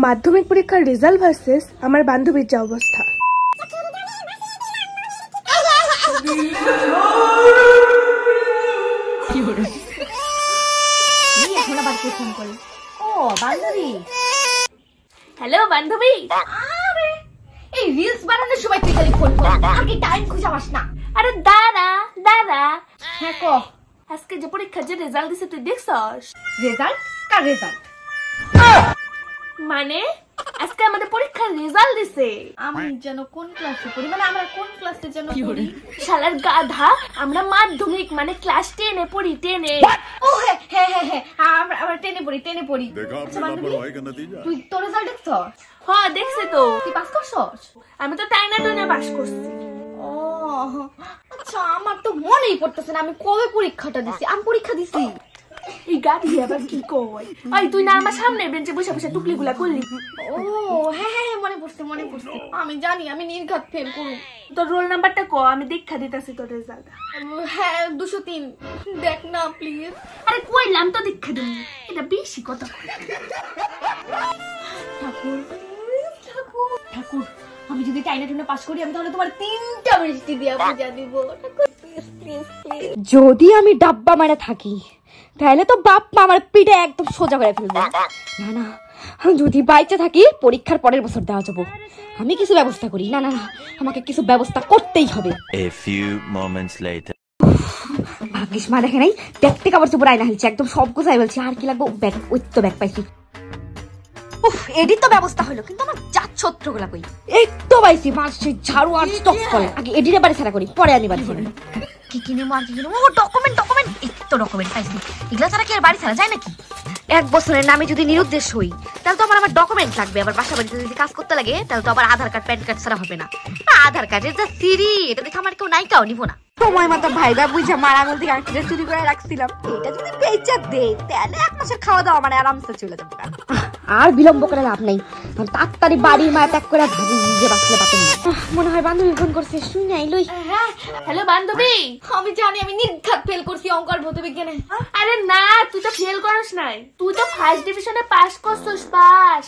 মাধ্যমিক পরীক্ষার result versus আমার বান্ধবীর যা অবস্থা। হ্যালো বান্ধবী, এই রিলস বানানোর সময় তুই খালি ফোন কর, আর কি টাইম খুঁজে পাস না। আরে দাঁড়া দাঁড়া, হ্যাঁ কহ, আজকে যে পরীক্ষার যে রেজাল্ট দিছে তুই দেখছস? রেজাল্ট? কার রেজাল্ট? মানে আজকে আমাদের পরীক্ষার রেজাল্ট দিছে। আমি যেন কোন ক্লাসে পড়ি, মানে আমরা কোন ক্লাসে যেন পড়ি? শালার গাধা, আমরা মাধ্যমিক মানে ক্লাস 10 এ পড়ি, 10 এ। ও হ্যাঁ হ্যাঁ হ্যাঁ হ্যাঁ, আমরা 10 এ পড়ি, 10 এ পড়ি। তুই তোর রেজাল্ট দেখছস? হ্যাঁ দেখছি তো। তুই পাস করছস? আমি তো টাইনা টুনে পাস করছি। ও আচ্ছা, আমার তো মনেই পড়তেছে না আমি কবে পরীক্ষাটা দিছি। আমি পরীক্ষা দিছি। এই গাধি আবার কি কয়? আই তুই না আমার সামনে বেঞ্চে বসে বসে টুকলিগুলা করলি। ও হ্যাঁ হ্যাঁ মনে পড়ছে মনে পড়ছে। আমি জানি আমি নির্ঘাত ফেল করব। তোর রোল নাম্বারটা ক, আমি দেখা দিতেছি তোর রেজাল্ট। হ্যাঁ 203। দেখ না প্লিজ। আরে কইলাম তো দেখা দিই, এটা বেশি কথা কই। ঠাকুর ঠাকুর ঠাকুর, আমি যদি টাইনা টুনে পাস করি আমি তাহলে তোমার 3টা মিষ্টি দিয়া বুঝা দিব। ঠাকুর প্লিজ প্লিজ প্লিজ। যদি আমি ডাব্বা মারা থাকি তাহলে তো বাপ মা আমার পিঠে একদম সোজা করে ফেলবে। না না, যদি বাইচে থাকি পরীক্ষার পরের বছর দেওয়া যাবো। আমি কিছু ব্যবস্থা করি। না না না, আমাকে কিছু ব্যবস্থা করতেই হবে। A few moments later. ভাগ্যিস মা দেখে নাই, ব্যাগ থেকে আবার চুপড়াই না হয়েছে, একদম সব গুছাই বলছি। আর কি লাগবো? ব্যাগ, ওই তো ব্যাগ পাইছি। উফ, এডি তো ব্যবস্থা হলো, কিন্তু আমার জাত ছত্র গুলা কই? এই তো পাইছি, মাছ ঝাড়ু আর স্টক করে। আগে এডিরে বাড়ি ছাড়া করি, পরে আমি বাড়ি ছাড়া। কি কিনে মার কি কিনে? ও ডকুমেন্ট ডকুমেন্ট, এই তো ডকুমেন্ট পাইছি। এগুলা ছাড়া কি আর বাড়ি ছাড়া যায় নাকি? 1 বছরের নামে যদি নিরুদ্দেশ হই তাহলে তো আমার ডকুমেন্ট লাগবে। আবার বাসা বাড়িতে যদি কাজ করতে লাগে তাহলে তো আবার আধার কার্ড প্যান কার্ড ছাড়া হবে না। আধার কার্ডের যা সিরি, এটা দেখে আমার কেউ নাইকাও নিব না। সময় মতো ভাইবা বুঝা মার আঙুল থেকে আংটিটা চুরি করে রাখছিলাম, এটা যদি বেচা দে তাহলে 1 মাসের খাওয়া দাওয়া মানে আরামসে চলে যাবে। আর বিলম্ব করে লাভ নাই, তাড়াতাড়ি বাড়ির মা ত্যাগ করে ভাবি নিজে বাঁচলে পাতেন না। মনে হয় বান্ধবী ফোন করছে, শুই নাই লই। হ্যাঁ হ্যালো বান্ধবী, আমি জানি আমি নির্ঘাত ফেল করছি অঙ্ক আর ভৌত বিজ্ঞানে। আরে না, তুই তো ফেল করস নাই, তুই তো ফার্স্ট ডিভিশনে পাস করছস। পাস?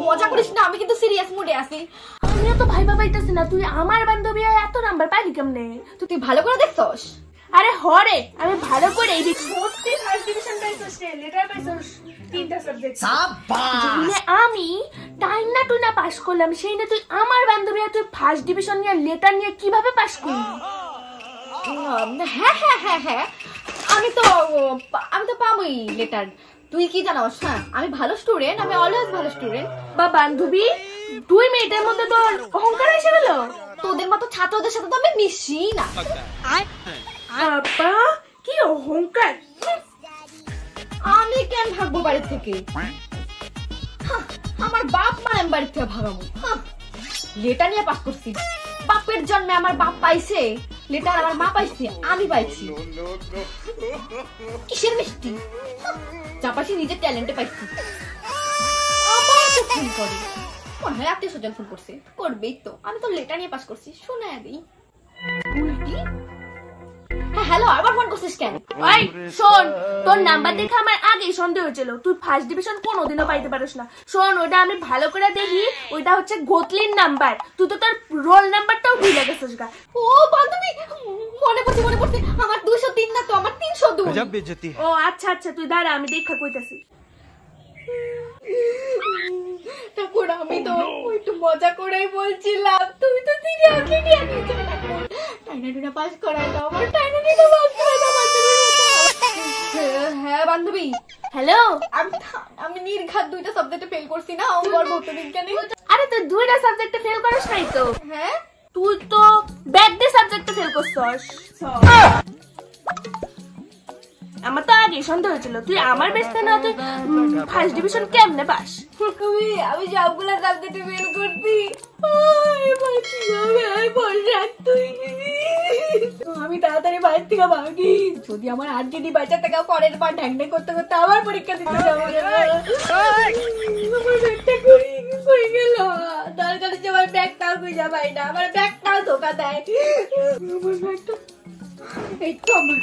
মজা করিস না, আমি কিন্তু সিরিয়াস মুডে আছি। আমিও তো ভাইবা পাইতাছি না তুই আমার বান্ধবী এত নাম্বার পাইলি কেমনে? তুই ভালো করে দেখছস? আরে হরে, আমি ভালো করে এই দেখছি। ফার্স্ট ডিভিশন পাইছস, লেটার পাইছস 3টা সাবজেক্ট। সাবাস! আমি টাইনা টুনা পাস করলাম, সেই না তুই আমার বান্ধবী আর তুই ফার্স্ট ডিভিশন নিয়ে লেটার নিয়ে কিভাবে পাস করলি? হ্যাঁ হ্যাঁ হ্যাঁ হ্যাঁ, আমি তো পাবোই লেটার। তুই কি জানোস? হ্যাঁ আমি ভালো স্টুডেন্ট, আমি অলওয়েজ ভালো স্টুডেন্ট। বা বান্ধবী 2 মিনিটের মধ্যে তোর অহংকার এসে গেল? তোদের মতো ছাত্রদের সাথে তো আমি মিশি না। আপা কি অহংকার! আমি কেন ভাগবো বাড়ি থেকে? আমার বাপ মা আমি বাড়ি থেকে ভাগাবো? লেটার নিয়ে পাস করছি, বাপের জন্মে আমার বাপ পাইছে লেটার, আমার মা পাইছে, আমি পাইছি। কিসের মিষ্টি? চাপাশি নিজের ট্যালেন্টে পাইছি। আমার তো ফোন করে, মনে হয় আত্মীয় স্বজন ফোন করছে, করবেই তো। আমি তো লেটার নিয়ে পাস করছি, শুনে দিই। উল্টি হ্যাঁ হ্যালো, আবার ফোন করছিস কেন? ওই শোন, তোর নাম্বার দেখে আমার আগেই সন্দেহ হয়েছিল তুই ফার্স্ট ডিভিশন কোনোদিনও পাইতে পারিস না। শোন, ওটা আমি ভালো করে দেখি, ওইটা হচ্ছে ঘটলির নাম্বার। তুই তো তোর রোল নাম্বারটাও ভুলে গেছিস গা। ও বান্ধবী, মনে পড়ছে আমার 203 না তো, আমার 302। গজব বেইজ্জতি। ও আচ্ছা আচ্ছা, তুই দাঁড়া, আমি দেখা কইতাছি। ঠাকুর, আমি তো একটু মজা করেই বলছিলাম, তুই তো সিরিয়াসলি নিয়ে নিয়েছিস। টাইনা টুনা পাস করাই দাও, আমার টাইনা টুনা পাস করাই দাও বান্ধবী। হ্যাঁ বান্ধবী, হ্যালো, আমি নির্ঘাত 2টা সাবজেক্টে ফেল করছি না, অঙ্ক আর ভৌত বিজ্ঞানে। আরে তুই 2টা সাবজেক্টে ফেল করিস নাই তো? হ্যাঁ তুই তো ব্যাক ডে সাবজেক্টে ফেল করছস। আমার তো আগে সন্দেহ হয়েছিল তুই আমার বেস্ট না, তুই ফার্স্ট ডিভিশন কেমনে পাস? আমি সবগুলা সাবজেক্টে ফেল করছি। আমি তাড়াতাড়ি বাইর থেকে ভাগি, যদি আমার আর যদি বাচ্চা থেকে পরের বার ঢ্যাং ঢ্যাং করতে করতে আবার পরীক্ষা দিতে যাবো। দরকারি যে আমার ব্যাগটাও খুঁজে পাই না, আমার ব্যাগটাও ধোকা দেয়। এই তো আমার